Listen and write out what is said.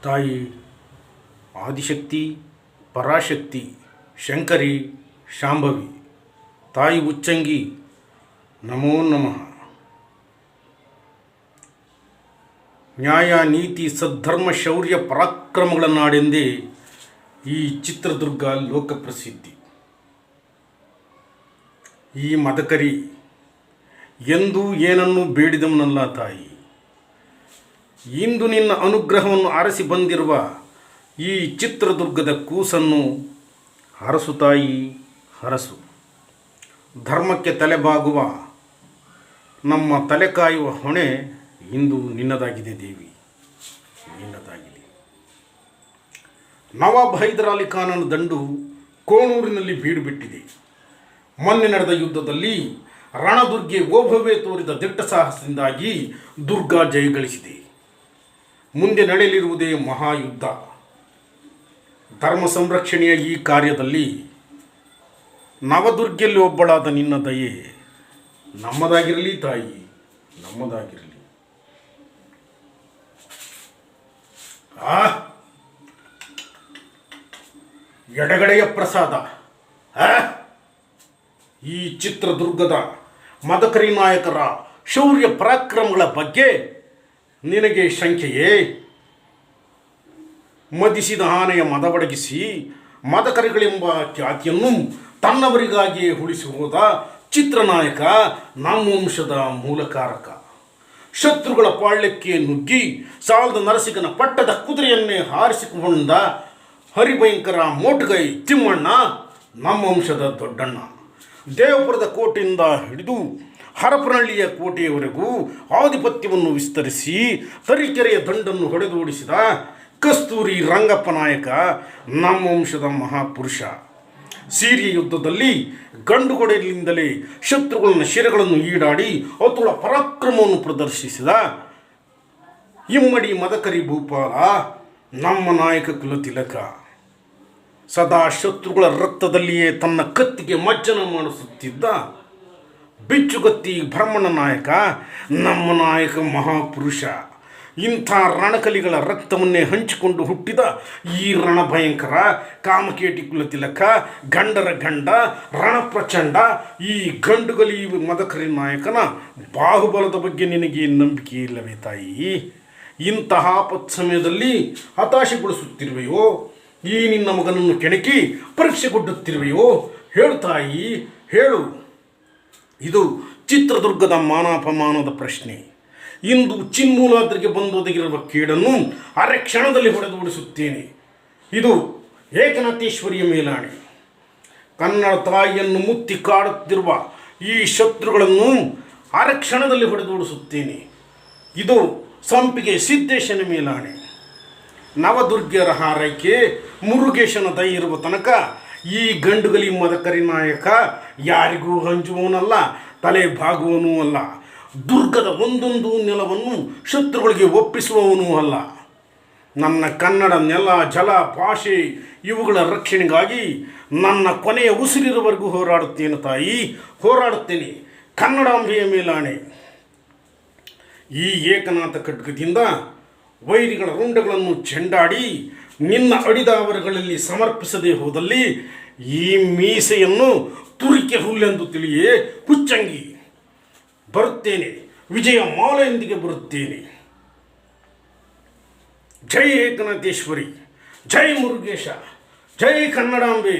ತಾಯಿ ಆದಿಶಕ್ತಿ, ಪರಾಶಕ್ತಿ, ಶಂಕರಿ, ಶಾಂಭವಿ, ತಾಯಿ ಉಚ್ಚಂಗಿ, ನಮೋ ನಮಃ. ನ್ಯಾಯ, ನೀತಿ, ಸದ್ಧರ್ಮ, ಶೌರ್ಯ, ಪರಾಕ್ರಮಗಳ ನಾಡೆಂದೇ ಈ ಚಿತ್ರದುರ್ಗ ಲೋಕಪ್ರಸಿದ್ಧಿ. ಈ ಮದಕರಿ ಎಂದೂ ಏನನ್ನೂ ಬೇಡಿದವನಲ್ಲ ತಾಯಿ. ಇಂದು ನಿನ್ನ ಅನುಗ್ರಹವನ್ನು ಅರಸಿ ಬಂದಿರುವ ಈ ಚಿತ್ರದುರ್ಗದ ಕೂಸನ್ನು ಹರಸು ತಾಯಿ, ಹರಸು. ಧರ್ಮಕ್ಕೆ ತಲೆಬಾಗುವ ನಮ್ಮ ತಲೆ ಕಾಯುವ ಹೊಣೆ ಇಂದು ನಿನ್ನದಾಗಿದೆ ದೇವಿ, ನಿನ್ನದಾಗಿದೆ. ನವಾಬ್ ಹೈದರ್ ಅಲಿ ಖಾನನ ದಂಡು ಕೋಣೂರಿನಲ್ಲಿ ಬೀಡು ಬಿಟ್ಟಿದೆ. ಮೊನ್ನೆ ನಡೆದ ಯುದ್ಧದಲ್ಲಿ ರಣದುರ್ಗೆ ಓಭವೇ ತೋರಿದ ದಿಟ್ಟ ಸಾಹಸದಿಂದಾಗಿ ದುರ್ಗಾ ಜಯಗಳಿಸಿದೆ. ಮುಂದೆ ನಡೆಯಲಿರುವುದೇ ಮಹಾಯುದ್ಧ. ಧರ್ಮ ಸಂರಕ್ಷಣೆಯ ಈ ಕಾರ್ಯದಲ್ಲಿ ನವದುರ್ಗೆಯಲ್ಲಿ ಒಬ್ಬಳಾದ ನಿನ್ನ ದಯೆ ನಮ್ಮದಾಗಿರಲಿ ತಾಯಿ, ನಮ್ಮದಾಗಿರಲಿ. ಎಡಗಡೆಯ ಪ್ರಸಾದ. ಈ ಚಿತ್ರದುರ್ಗದ ಮದಕರಿ ನಾಯಕರ ಶೌರ್ಯ ಪರಾಕ್ರಮಗಳ ಬಗ್ಗೆ ನಿನಗೆ ಶಂಕೆಯೇ? ಮದಿಸಿದ ಆನೆಯ ಮದವಡಗಿಸಿ ಮದಕರಿಗಳೆಂಬ ಖ್ಯಾತಿಯನ್ನು ತನ್ನವರಿಗಾಗಿಯೇ ಉಳಿಸಿ ಹೋದ ಚಿತ್ರನಾಯಕ ನಮ್ಮ ವಂಶದ ಮೂಲಕಾರಕ. ಶತ್ರುಗಳ ಪಾಳ್ಯಕ್ಕೆ ನುಗ್ಗಿ ಸಾಲದ ನರಸಿಗನ ಪಟ್ಟದ ಕುದುರೆಯನ್ನೇ ಹಾರಿಸಿಕೊಂಡ ಹರಿಭಯಂಕರ ಮೋಟುಗೈ ತಿಮ್ಮಣ್ಣ ನಮ್ಮ ವಂಶದ ದೊಡ್ಡಣ್ಣ. ದೇವಪುರದ ಕೋಟೆಯಿಂದ ಹಿಡಿದು ಹರಪನಹಳ್ಳಿಯ ಕೋಟೆಯವರೆಗೂ ಆಧಿಪತ್ಯವನ್ನು ವಿಸ್ತರಿಸಿ ತರೀಕೆರೆಯ ದಂಡನ್ನು ಹೊಡೆದೋಡಿಸಿದ ಕಸ್ತೂರಿ ರಂಗಪ್ಪ ನಾಯಕ ನಮ್ಮ ವಂಶದ ಮಹಾಪುರುಷ. ಸಿರಿಯ ಯುದ್ಧದಲ್ಲಿ ಗಂಡುಗೊಡೆಯಿಂದಲೇ ಶತ್ರುಗಳ ಶಿರಗಳನ್ನು ಈಡಾಡಿ ಅತುಳ ಪರಾಕ್ರಮವನ್ನು ಪ್ರದರ್ಶಿಸಿದ ಇಮ್ಮಡಿ ಮದಕರಿ ಭೂಪಾಲ ನಮ್ಮ ನಾಯಕ ಕುಲತಿಲಕ. ಸದಾ ಶತ್ರುಗಳ ರಕ್ತದಲ್ಲಿಯೇ ತನ್ನ ಕತ್ತಿಗೆ ಮಜ್ಜನ ಮಾಡಿಸುತ್ತಿದ್ದ ಬಿಚ್ಚುಗತ್ತಿ ಬ್ರಹ್ಮಣ ನಾಯಕ ನಮ್ಮ ನಾಯಕ ಮಹಾಪುರುಷ. ಇಂಥ ರಣಕಲಿಗಳ ರಕ್ತವನ್ನೇ ಹಂಚಿಕೊಂಡು ಹುಟ್ಟಿದ ಈ ರಣಭಯಂಕರ ಕಾಮಕೇಟಿ ಕುಲತಿಲಕ, ಗಂಡರ ಗಂಡ, ರಣಪ್ರಚಂಡ, ಈ ಗಂಡುಗಲಿ ಮದಕರಿ ನಾಯಕನ ಬಾಹುಬಲದ ಬಗ್ಗೆ ನಿನಗೆ ನಂಬಿಕೆ ಇಲ್ಲವೇ ತಾಯಿ? ಇಂತಹ ಆಪತ್ ಸಮಯದಲ್ಲಿ ಹತಾಶೆಗೊಳಿಸುತ್ತಿರುವೆಯೋ? ಈ ನಿನ್ನ ಮಗನನ್ನು ಕೆಣಕಿ ಪರೀಕ್ಷೆಗೊಡ್ಡುತ್ತಿರುವೆಯೋ? ಹೇಳು ತಾಯಿ, ಹೇಳು. ಇದು ಚಿತ್ರದುರ್ಗದ ಮಾನಾಪಮಾನದ ಪ್ರಶ್ನೆ. ಇಂದು ಚಿನ್ಮೂಲಾದ್ರಿಗೆ ಬಂದೊದಗಿರುವ ಕೇಡನ್ನು ಅರೆ ಕ್ಷಣದಲ್ಲಿ ಹೊಡೆದೋಡಿಸುತ್ತೇನೆ. ಇದು ಏಕನಾಥೇಶ್ವರಿಯ ಮೇಲಾಣೆ. ಕನ್ನಡ ತಾಯಿಯನ್ನು ಮುತ್ತಿ ಕಾಡುತ್ತಿರುವ ಈ ಶತ್ರುಗಳನ್ನು ಅರೆ ಕ್ಷಣದಲ್ಲಿ ಹೊಡೆದೋಡಿಸುತ್ತೇನೆ. ಇದು ಸಂಪಿಗೆ ಸಿದ್ದೇಶನ ಮೇಲಾಣೆ. ನವದುರ್ಗೆಯರ ಹಾರೈಕೆ ಮುರುಗೇಶನ ದಯ ಇರುವ ತನಕ ಈ ಗಂಡುಗಲಿ ಮದಕರಿ ನಾಯಕ ಯಾರಿಗೂ ಹಂಚುವವನಲ್ಲ, ತಲೆ ಬಾಗುವವನೂ ಅಲ್ಲ. ದುರ್ಗದ ಒಂದೊಂದು ನೆಲವನ್ನು ಶತ್ರುಗಳಿಗೆ ಒಪ್ಪಿಸುವವನೂ ಅಲ್ಲ. ನನ್ನ ಕನ್ನಡ ನೆಲ, ಜಲ, ಭಾಷೆ ಇವುಗಳ ರಕ್ಷಣೆಗಾಗಿ ನನ್ನ ಕೊನೆಯ ಉಸಿರಿರುವವರೆಗೂ ಹೋರಾಡುತ್ತೇನೆ ತಾಯಿ, ಹೋರಾಡುತ್ತೇನೆ. ಕನ್ನಡಾಂಬೆಯ ಮೇಲಾಣೆ. ಈ ಏಕನಾಥ ಖಡ್ಗದಿಂದ ವೈರಿಗಳ ರುಂಡಗಳನ್ನು ಚೆಂಡಾಡಿ ನಿನ್ನ ಅಡಿದಾವರಗಳಲ್ಲಿ ಸಮರ್ಪಿಸದೆ ಹೋದಲ್ಲಿ ಈ ಮೀಸೆಯನ್ನು ತುರಿಕೆ ಹುಲ್ಲೆಂದು ತಿಳಿಯೇ ಹುಚ್ಚಂಗಿ. ಬರುತ್ತೇನೆ, ವಿಜಯ ಮಾಲೆಯೊಂದಿಗೆ ಬರುತ್ತೇನೆ. ಜೈ ಏಕನಾಥೇಶ್ವರಿ, ಜೈ ಮುರುಗೇಶ, ಜೈ ಕನ್ನಡಾಂಬೆ.